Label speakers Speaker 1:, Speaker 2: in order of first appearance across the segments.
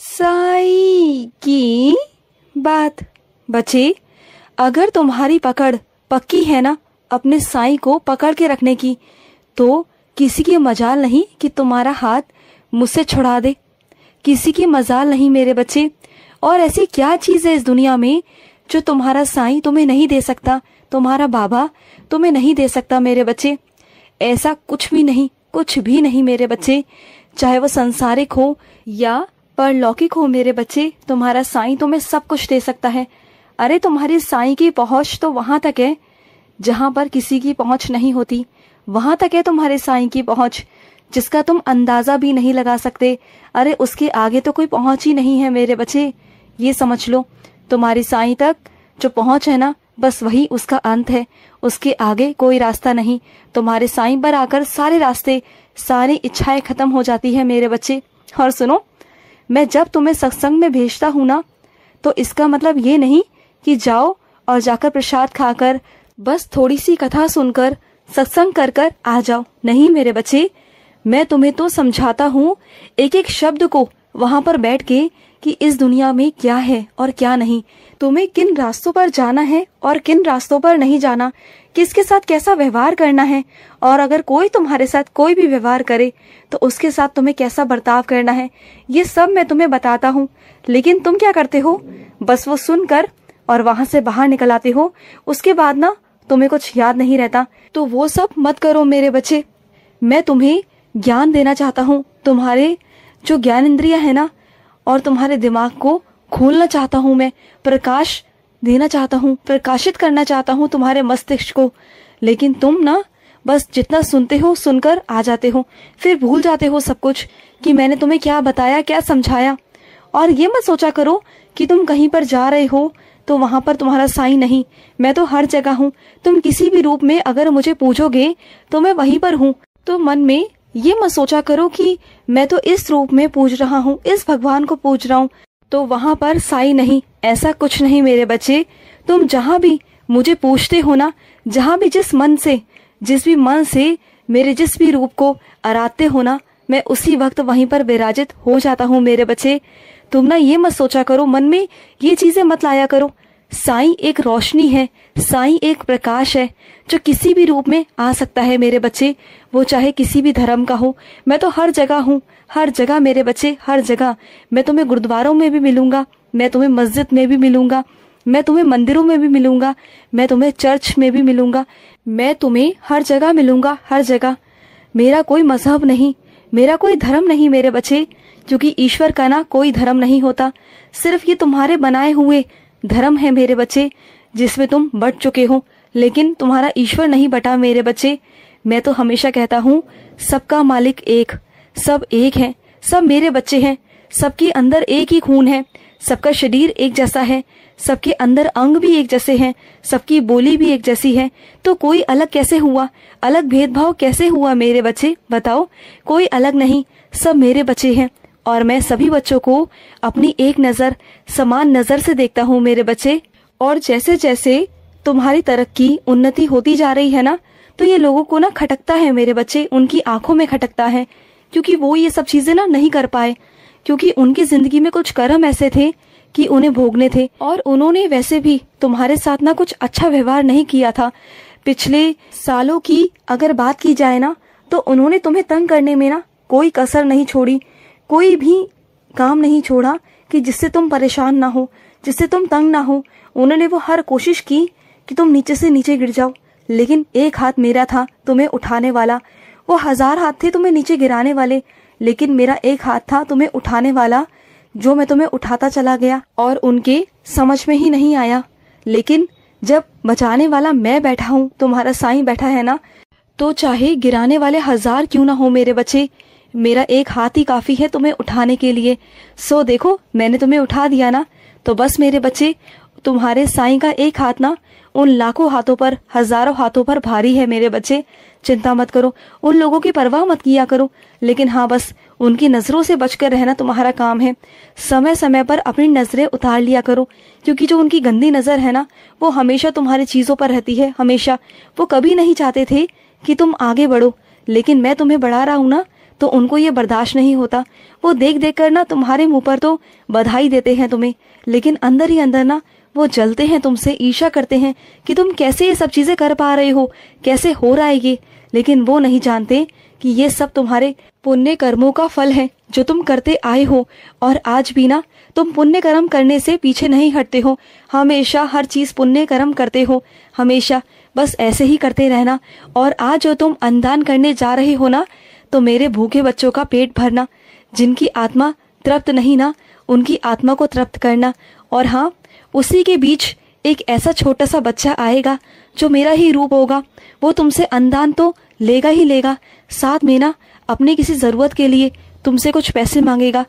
Speaker 1: साई की बात। बच्चे, अगर तुम्हारी पकड़ पक्की है ना अपने साई को पकड़ के रखने की, तो किसी की मजाल नहीं कि तुम्हारा हाथ मुझसे छुड़ा दे। किसी की मजाल नहीं मेरे बच्चे। और ऐसी क्या चीज है इस दुनिया में जो तुम्हारा साई तुम्हें नहीं दे सकता, तुम्हारा बाबा तुम्हें नहीं दे सकता मेरे बच्चे। ऐसा कुछ भी नहीं, कुछ भी नहीं मेरे बच्चे। चाहे वो संसारिक हो या परलौकिक हो मेरे बच्चे, तुम्हारा साईं तुम्हें सब कुछ दे सकता है। अरे तुम्हारी साईं की पहुंच तो वहां तक है जहां पर किसी की पहुंच नहीं होती। वहां तक है तुम्हारे साईं की पहुंच जिसका तुम अंदाजा भी नहीं लगा सकते। अरे उसके आगे तो कोई पहुंच ही नहीं है मेरे बच्चे। ये समझ लो, तुम्हारी साईं तक जो पहुंच है ना, बस वही उसका अंत है। उसके आगे कोई रास्ता नहीं। तुम्हारे साईं पर आकर सारे रास्ते, सारी इच्छाएं खत्म हो जाती है मेरे बच्चे। और सुनो, मैं जब तुम्हें सत्संग में भेजता हूँ ना, तो इसका मतलब ये नहीं कि जाओ और जाकर प्रसाद खाकर बस थोड़ी सी कथा सुनकर सत्संग कर कर आ जाओ। नहीं मेरे बच्चे, मैं तुम्हें तो समझाता हूँ एक एक शब्द को वहां पर बैठ के कि इस दुनिया में क्या है और क्या नहीं, तुम्हें किन रास्तों पर जाना है और किन रास्तों पर नहीं जाना, किसके साथ कैसा व्यवहार करना है, और अगर कोई तुम्हारे साथ कोई भी व्यवहार करे तो उसके साथ तुम्हें कैसा बर्ताव करना है, ये सब मैं तुम्हें बताता हूँ। लेकिन तुम क्या करते हो, बस वो सुनकर और वहां से बाहर निकल आते हो। उसके बाद ना तुम्हें कुछ याद नहीं रहता। तो वो सब मत करो मेरे बच्चे। मैं तुम्हें ज्ञान देना चाहता हूँ। तुम्हारे जो ज्ञान इंद्रिया है ना, और तुम्हारे दिमाग को खोलना चाहता हूँ मैं, प्रकाश देना चाहता हूँ, प्रकाशित करना चाहता हूँ तुम्हारे मस्तिष्क को। लेकिन तुम ना बस जितना सुनते हो सुनकर आ जाते हो, फिर भूल जाते हो सब कुछ कि मैंने तुम्हें क्या बताया, क्या समझाया। और ये मत सोचा करो कि तुम कहीं पर जा रहे हो तो वहां पर तुम्हारा साईं नहीं। मैं तो हर जगह हूँ। तुम किसी भी रूप में अगर मुझे पूछोगे तो मैं वहीं पर हूँ। तो मन में ये मत सोचा करो कि मैं तो इस रूप में पूज रहा हूँ, इस भगवान को पूज रहा हूँ तो वहां पर साईं नहीं। ऐसा कुछ नहीं मेरे बच्चे। तुम जहां भी मुझे पूछते हो ना, जहां भी जिस भी मन से मेरे जिस भी रूप को आराधते हो ना, मैं उसी वक्त वहीं पर विराजित हो जाता हूँ मेरे बच्चे। तुम ना ये मत सोचा करो, मन में ये चीजें मत लाया करो। साईं एक रोशनी है, साईं एक प्रकाश है जो किसी भी रूप में आ सकता है मेरे बच्चे। वो चाहे किसी भी धर्म का हो। मैं तो हर जगह हूँ, हर जगह मेरे बच्चे, हर जगह। मैं तुम्हें गुरुद्वारों में भी मिलूंगा, मैं तुम्हें मस्जिद में भी मिलूंगा, मैं तुम्हें मंदिरों में भी मिलूंगा, मैं तुम्हें चर्च में भी मिलूंगा, मैं तुम्हें हर जगह मिलूंगा, हर जगह। मेरा कोई मजहब नहीं, मेरा कोई धर्म नहीं मेरे बच्चे, क्योंकि ईश्वर का ना कोई धर्म नहीं होता। सिर्फ ये तुम्हारे बनाए हुए धर्म है मेरे बच्चे, जिसमें तुम बट चुके हो। लेकिन तुम्हारा ईश्वर नहीं बटा मेरे बच्चे। मैं तो हमेशा कहता हूँ, सबका मालिक एक, सब एक है, सब मेरे बच्चे हैं। सबके अंदर एक ही खून है, सबका शरीर एक जैसा है, सबके अंदर अंग भी एक जैसे हैं, सबकी बोली भी एक जैसी है। तो कोई अलग कैसे हुआ, अलग भेदभाव कैसे हुआ मेरे बच्चे, बताओ। कोई अलग नहीं, सब मेरे बच्चे हैं। और मैं सभी बच्चों को अपनी एक नजर, समान नजर से देखता हूँ मेरे बच्चे। और जैसे जैसे तुम्हारी तरक्की, उन्नति होती जा रही है ना, तो ये लोगों को ना खटकता है मेरे बच्चे, उनकी आंखों में खटकता है। क्योंकि वो ये सब चीजें ना नहीं कर पाए, क्योंकि उनकी जिंदगी में कुछ कर्म ऐसे थे कि उन्हें भोगने थे। और उन्होंने वैसे भी तुम्हारे साथ ना कुछ अच्छा व्यवहार नहीं किया था। पिछले सालों की अगर बात की जाए ना, तो उन्होंने तुम्हें तंग करने में ना कोई कसर नहीं छोड़ी, कोई भी काम नहीं छोड़ा कि जिससे तुम परेशान ना हो, जिससे तुम तंग ना हो। उन्होंने वो हर कोशिश की कि तुम नीचे से नीचे गिर जाओ। लेकिन एक हाथ मेरा था तुम्हें उठाने वाला, वो 1000 हाथ थे तुम्हें नीचे गिराने वाले, लेकिन मेरा एक हाथ था तुम्हें उठाने वाला, जो मैं तुम्हें उठाता चला गया। और उनके समझ में ही नहीं आया। लेकिन जब बचाने वाला मैं बैठा हूँ, तुम्हारा साईं बैठा है ना, तो चाहे गिराने वाले 1000 क्यों ना हो मेरे बच्चे, मेरा एक हाथ ही काफी है तुम्हें उठाने के लिए। सो देखो, मैंने तुम्हें उठा दिया ना, तो बस मेरे बच्चे, तुम्हारे साईं का एक हाथ ना उन लाखों हाथों पर, हजारों हाथों पर भारी है मेरे बच्चे। चिंता मत करो, उन लोगों की परवाह मत किया करो। लेकिन हाँ, बस उनकी नजरों से बचकर रहना तुम्हारा काम है। समय समय पर अपनी नजरें उतार लिया करो, क्योंकि जो उनकी गंदी नजर है ना, वो हमेशा तुम्हारी चीजों पर रहती है, हमेशा। वो कभी नहीं चाहते थे कि तुम आगे बढ़ो, लेकिन मैं तुम्हें बढ़ा रहा हूँ ना, तो उनको ये बर्दाश्त नहीं होता। वो देख देख कर ना तुम्हारे मुंह पर तो बधाई देते हैं तुम्हें, लेकिन अंदर ही अंदर ना वो जलते हैं तुमसे, ईर्ष्या करते हैं कि तुम कैसे ये सब चीजें कर पा रहे हो, कैसे हो रहा है ये। लेकिन वो नहीं जानते कि ये सब तुम्हारे पुण्य कर्मों का फल है जो तुम करते आए हो। और आज भी ना तुम पुण्य कर्म करने से पीछे नहीं हटते हो, हमेशा हर चीज पुण्य कर्म करते हो, हमेशा बस ऐसे ही करते रहना। और आज जो तुम अन्नदान करने जा रहे हो ना, तो मेरे भूखे बच्चों का पेट भरना, जिनकी आत्मा तृप्त नहीं ना, उनकी आत्मा को तृप्त करना। और हाँ, उसी के बीच एक ऐसा छोटा सा बच्चा आएगा जो मेरा ही रूप होगा। वो तुमसे अन्नदान तो लेगा ही लेगा, साथ में ना अपनी किसी जरूरत के लिए तुमसे कुछ पैसे मांगेगा,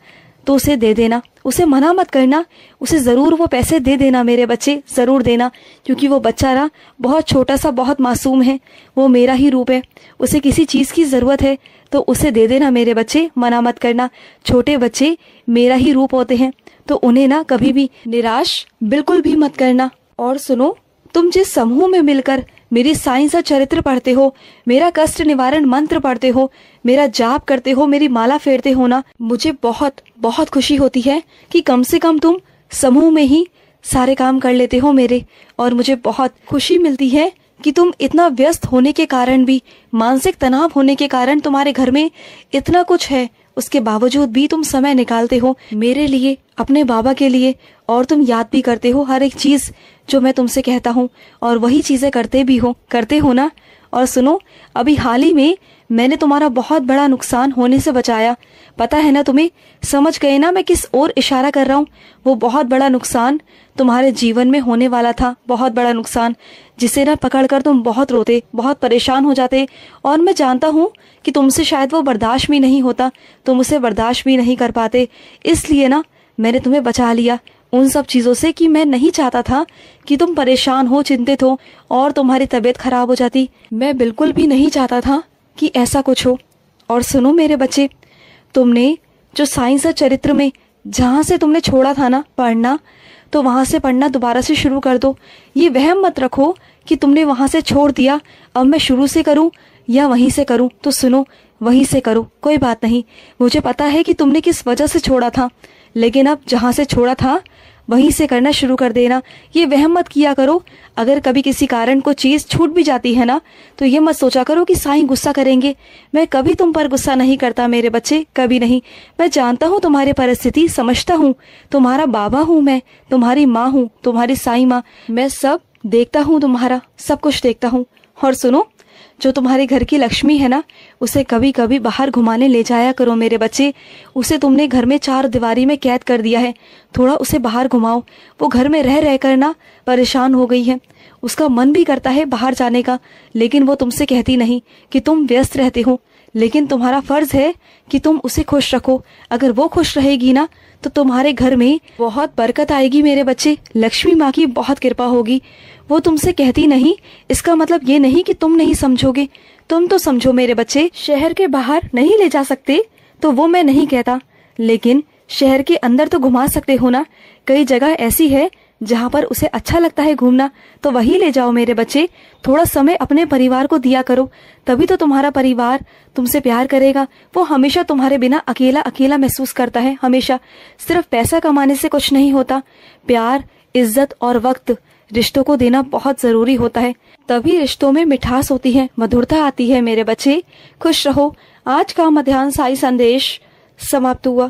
Speaker 1: तो उसे दे देना, उसे मना मत करना, उसे जरूर वो पैसे दे देना मेरे बच्चे, जरूर देना। क्योंकि वो बच्चा ना बहुत छोटा सा, बहुत मासूम है, वो मेरा ही रूप है। उसे किसी चीज की जरूरत है तो उसे दे देना मेरे बच्चे, मना मत करना। छोटे बच्चे मेरा ही रूप होते हैं, तो उन्हें ना कभी भी निराश बिल्कुल भी मत करना। और सुनो, तुम जिस समूह में मिलकर मेरी साईं सा चरित्र पढ़ते हो, मेरा कष्ट निवारण मंत्र पढ़ते हो, मेरा जाप करते हो, मेरी माला फेरते हो ना, मुझे बहुत बहुत खुशी होती है कि कम से कम तुम समूह में ही सारे काम कर लेते हो मेरे। और मुझे बहुत खुशी मिलती है कि तुम इतना व्यस्त होने के कारण भी, मानसिक तनाव होने के कारण, तुम्हारे घर में इतना कुछ है, उसके बावजूद भी तुम समय निकालते हो मेरे लिए, अपने बाबा के लिए। और तुम याद भी करते हो हर एक चीज जो मैं तुमसे कहता हूँ, और वही चीजें करते हो ना। और सुनो, अभी हाल ही में मैंने तुम्हारा बहुत बड़ा नुकसान होने से बचाया, पता है ना तुम्हें? समझ गए ना मैं किस ओर इशारा कर रहा हूँ? वो बहुत बड़ा नुकसान तुम्हारे जीवन में होने वाला था, बहुत बड़ा नुकसान, जिसे ना पकड़कर तुम बहुत रोते, बहुत परेशान हो जाते। और मैं जानता हूँ कि तुमसे शायद वो बर्दाश्त भी नहीं होता, तुम उसे बर्दाश्त भी नहीं कर पाते। इसलिए ना मैंने तुम्हें बचा लिया उन सब चीज़ों से, कि मैं नहीं चाहता था कि तुम परेशान हो, चिंतित हो और तुम्हारी तबीयत खराब हो जाती। मैं बिल्कुल भी नहीं चाहता था कि ऐसा कुछ हो। और सुनो मेरे बच्चे, तुमने जो साईं सा चरित्र में जहाँ से तुमने छोड़ा था ना पढ़ना, तो वहाँ से पढ़ना दोबारा से शुरू कर दो। ये वहम मत रखो कि तुमने वहाँ से छोड़ दिया, अब मैं शुरू से करूँ या वहीं से करूँ। तो सुनो, वहीं से करो, कोई बात नहीं। मुझे पता है कि तुमने किस वजह से छोड़ा था, लेकिन अब जहाँ से छोड़ा था वहीं से करना शुरू कर देना। ये वहम मत किया करो, अगर कभी किसी कारण को चीज छूट भी जाती है ना, तो ये मत सोचा करो कि साईं गुस्सा करेंगे। मैं कभी तुम पर गुस्सा नहीं करता मेरे बच्चे, कभी नहीं। मैं जानता हूँ तुम्हारी परिस्थिति, समझता हूँ, तुम्हारा बाबा हूँ मैं, तुम्हारी माँ हूँ, तुम्हारी साईं माँ, मैं सब देखता हूँ, तुम्हारा सब कुछ देखता हूँ। और सुनो, जो तुम्हारे घर की लक्ष्मी है ना, उसे कभी कभी बाहर घुमाने ले जाया करो मेरे बच्चे। उसे तुमने घर में 4 दीवारी में कैद कर दिया है, थोड़ा उसे बाहर घुमाओ। वो घर में रह रह कर ना परेशान हो गई है, उसका मन भी करता है बाहर जाने का, लेकिन वो तुमसे कहती नहीं कि तुम व्यस्त रहते हो। लेकिन तुम्हारा फर्ज है कि तुम उसे खुश रखो। अगर वो खुश रहेगी ना, तो तुम्हारे घर में बहुत बरकत आएगी मेरे बच्चे, लक्ष्मी माँ की बहुत कृपा होगी। वो तुमसे कहती नहीं, इसका मतलब ये नहीं कि तुम नहीं समझोगे, तुम तो समझो मेरे बच्चे। शहर के बाहर नहीं ले जा सकते तो वो मैं नहीं कहता, लेकिन शहर के अंदर तो घुमा सकते हो ना। कई जगह ऐसी है जहाँ पर उसे अच्छा लगता है घूमना, तो वही ले जाओ मेरे बच्चे। थोड़ा समय अपने परिवार को दिया करो, तभी तो तुम्हारा परिवार तुमसे प्यार करेगा। वो हमेशा तुम्हारे बिना अकेला अकेला महसूस करता है, हमेशा। सिर्फ पैसा कमाने से कुछ नहीं होता, प्यार, इज्जत और वक्त रिश्तों को देना बहुत जरूरी होता है, तभी रिश्तों में मिठास होती है, मधुरता आती है मेरे बच्चे। खुश रहो। आज का मध्याह्न साई संदेश समाप्त हुआ।